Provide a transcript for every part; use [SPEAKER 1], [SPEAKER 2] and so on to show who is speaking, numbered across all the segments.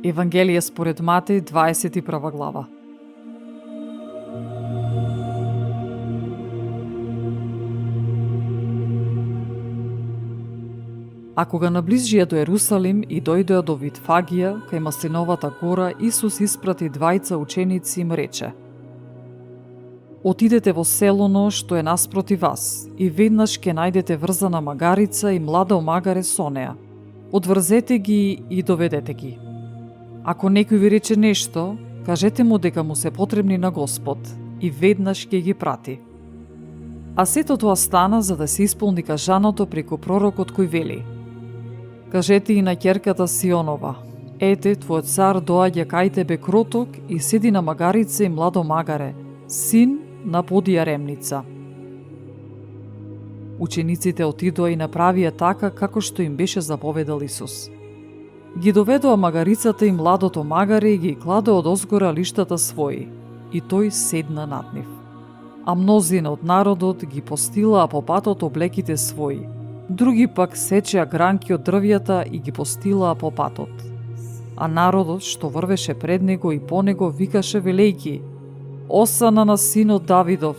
[SPEAKER 1] Евангелие според Матеј, 21 глава. А кога наближија до Ерусалим и дојдоа до Витфагија, кај Маслиновата гора, Исус испрати двајца ученици и им рече: Отидете во селото што е наспроти вас и веднаш ќе најдете врзана магарица и млада омагаре со неа. Одврзете ги и доведете ги. Ако некој ви рече нешто, кажете му дека му се потребни на Господ и веднаш ќе ги прати. А сето тоа стана за да се исполни кажаното преку пророкот кој вели: Кажете и на ќерката Сионова: Ете, твојот цар доаѓа кај тебе кроток и седи на магарица и младо магаре, син на подијаремница. Учениците отидоа и направија така како што им беше заповедал Исус. Ги доведоа магарицата и младото магаре и ги кладоа одозгора лиштата своји, и тој седна над нив. А мнозина од народот ги постилаа по патот облеките своји, други пак сечеа гранки од дрвјата и ги постилаа по патот. А народот што врвеше пред него и по него викаше велејки: Осана на синот Давидов,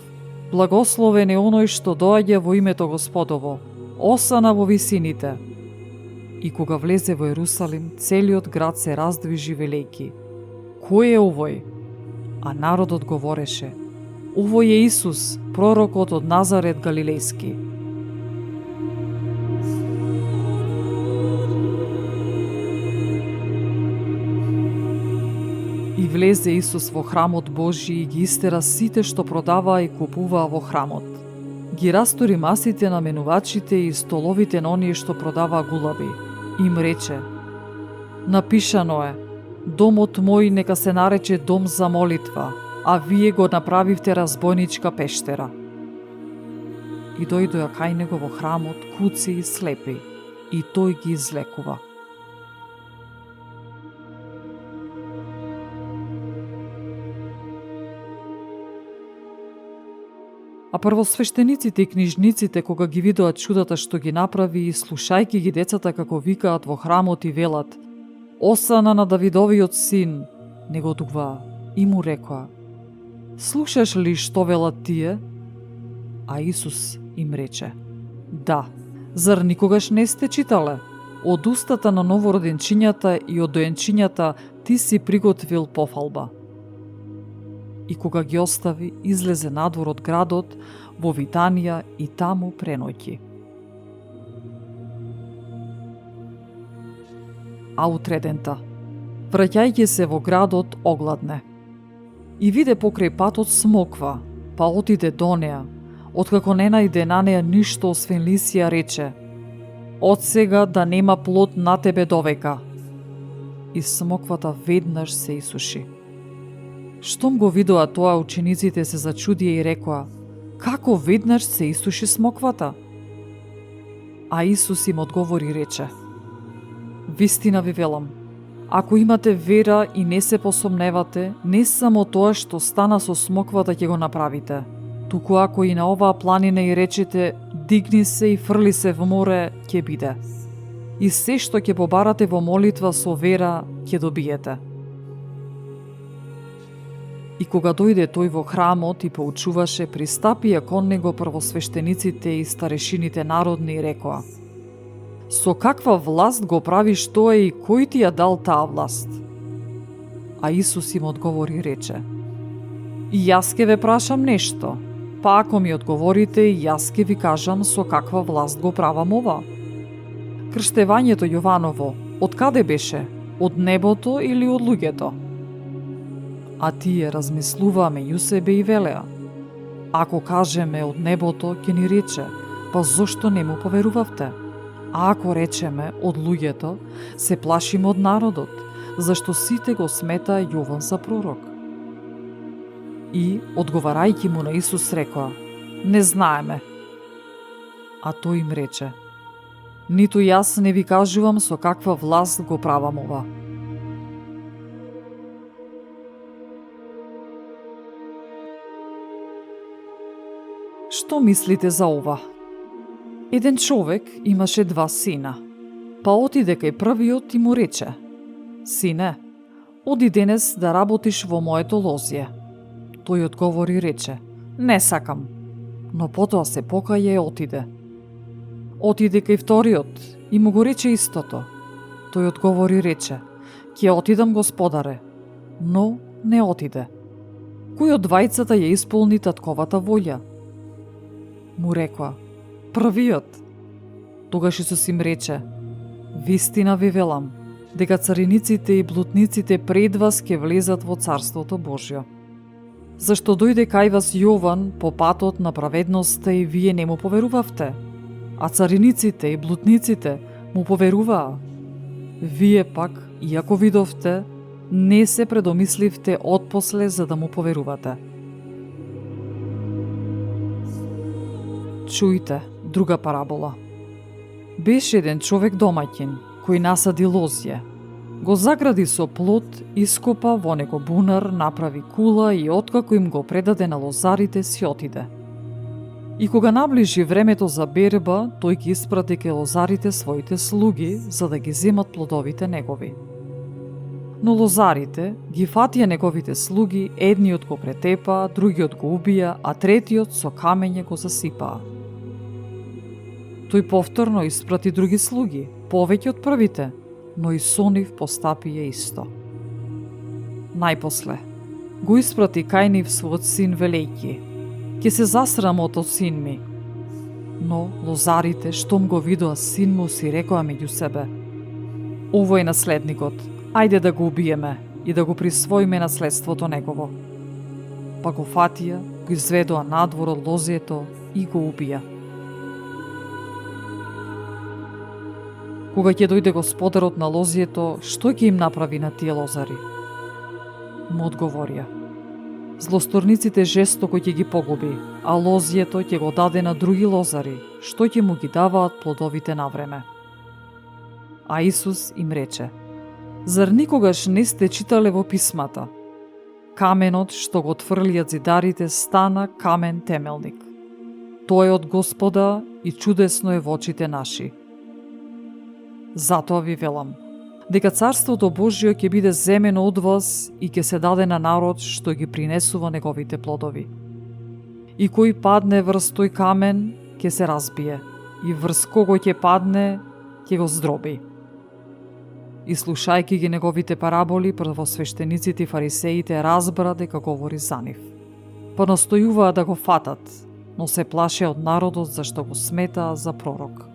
[SPEAKER 1] благословен е оној што доаѓа во името Господово, осана во висините. И кога влезе во Ерусалим, целиот град се раздвижи велејки: Кој е овој? А народот говореше: Овој е Исус, пророкот од Назарет Галилејски. И влезе Исус во храмот Божи и ги истера сите што продаваа и купуваа во храмот. Ги растори масите на менувачите и столовите на оние што продаваа гулаби. Им рече: Напишано е: Домот мој нека се нарече дом за молитва, а вие го направивте разбойничка пештера. И дојдоа кај него во храмот куци и слепи, и тој ги излекува. А првосвештениците и книжниците, кога ги видоа чудата што ги направи и слушајки ги децата како викаат во храмот и велат: Осана на Давидовиот син, негодуваа и му рекоа: Слушаш ли што велат тие? А Исус им рече: Да, зар никогаш не сте читале? Од устата на новороденчињата и од доенчињата ти си приготвил пофалба. И кога ги остави, излезе надвор од градот во Витанија и таму преноќи. А утредента, враќајќи се во градот, огладне. И виде покрај патот смоква, па отиде до неа. Откако не најде на неа ништо освен лисија, рече: Од сега да нема плод на тебе довека. И смоквата веднаш се исуши. Штом го видоа тоа, учениците се зачудија и рекоа: Како веднаш се исуши смоквата? А Исус им одговори и рече: Вистина ви велам, ако имате вера и не се посомневате, не само тоа што стана со смоквата ќе го направите, туку ако и на оваа планина и речете: Дигни се и фрли се во море, ќе биде. И се што ќе побарате во молитва со вера, ќе добиете. И кога дојде тој во храмот и поучуваше, пристапија кон него првосвештениците и старешините народни и рекоа: Со каква власт го правиш тоа и кој ти ја дал таа власт? А Исус им одговори и рече: И јас ке ве прашам нешто, па ако ми одговорите, и јас ке ви кажам со каква власт го правам ова. Крштевањето Јованово, од каде беше? Од небото или од луѓето? А тие размислуваа меѓу себе и велеа: Ако кажеме од небото, ќе ни рече: Па зошто не му поверувавте? А ако речеме од луѓето, се плашиме од народот, зашто сите го сметаа Јован за пророк. И, одговарајќи му на Исус, рекоа: Не знаеме. А тој им рече: Ниту јас не ви кажувам со каква власт го правам ова. Што мислите за ова? Еден човек имаше два сина. Па отиде кај првиот и му рече: Сине, Оди денес да работиш во моето лозје. Тој одговори и рече, не сакам, но потоа се покаја и отиде. Отиде кај вториот и му го рече истото. Тој одговори и рече, ќе отидам, господаре, но не отиде. Кој од двајцата ја исполни татковата волја? Му рекоа, првиот. Тогаш Исус им рече, вистина ви велам, дека цариниците и блудниците пред вас ќе влезат во Царството Божјо. Зашто дојде кај вас Јован по патот на праведноста и вие не му поверувавте, а цариниците и блудниците му поверуваа. Вие пак, иако видовте, не се предомисливте отпосле за да му поверувате. Чујте, друга парабола. Беше еден човек домаќин, кој насади лозје. Го загради со плот, ископа во него бунар, направи кула и откако им го предаде на лозарите, си отиде. И кога наближи времето за берба, тој ги испрати ке лозарите своите слуги, за да ги земат плодовите негови. Но лозарите ги фатија неговите слуги, едниот го претепаа, другиот го убија, а третиот со камење го засипаа. Тој повторно испрати други слуги, повеќе од првите, но и со нив постапија исто. Најпосле, го испрати кај нив својот син велејќи, ќе се засрамот од син ми. Но лозарите, штом го видоа син му, си рекоа меѓу себе, овој е наследникот, ајде да го убиеме и да го присвоиме наследството негово. Па го фатија, го изведоа надвор од лозјето и го убија. Кога ќе дојде господарот на лозјето, што ќе им направи на тие лозари? Му одговорија, злосторниците жестоко ќе ги погуби, а лозјето ќе го даде на други лозари, што ќе му ги даваат плодовите на време. А Исус им рече, зар никогаш не сте читале во писмата? Каменот што го отфрлиат зидарите стана камен темелник. Тој е од Господа и чудесно е во очите наши. Затоа ви велам, дека Царството Божјо ќе биде земено од вас и ќе се даде на народ што ги принесува неговите плодови. И кој падне врз тој камен, ќе се разбие, и врз кого ќе падне, ќе го здроби. И слушајќи ги неговите параболи, првосвештениците и фарисеите разбра дека говори за нив. Па настојуваа да го фатат, но се плаше од народот зашто го сметаа за пророк.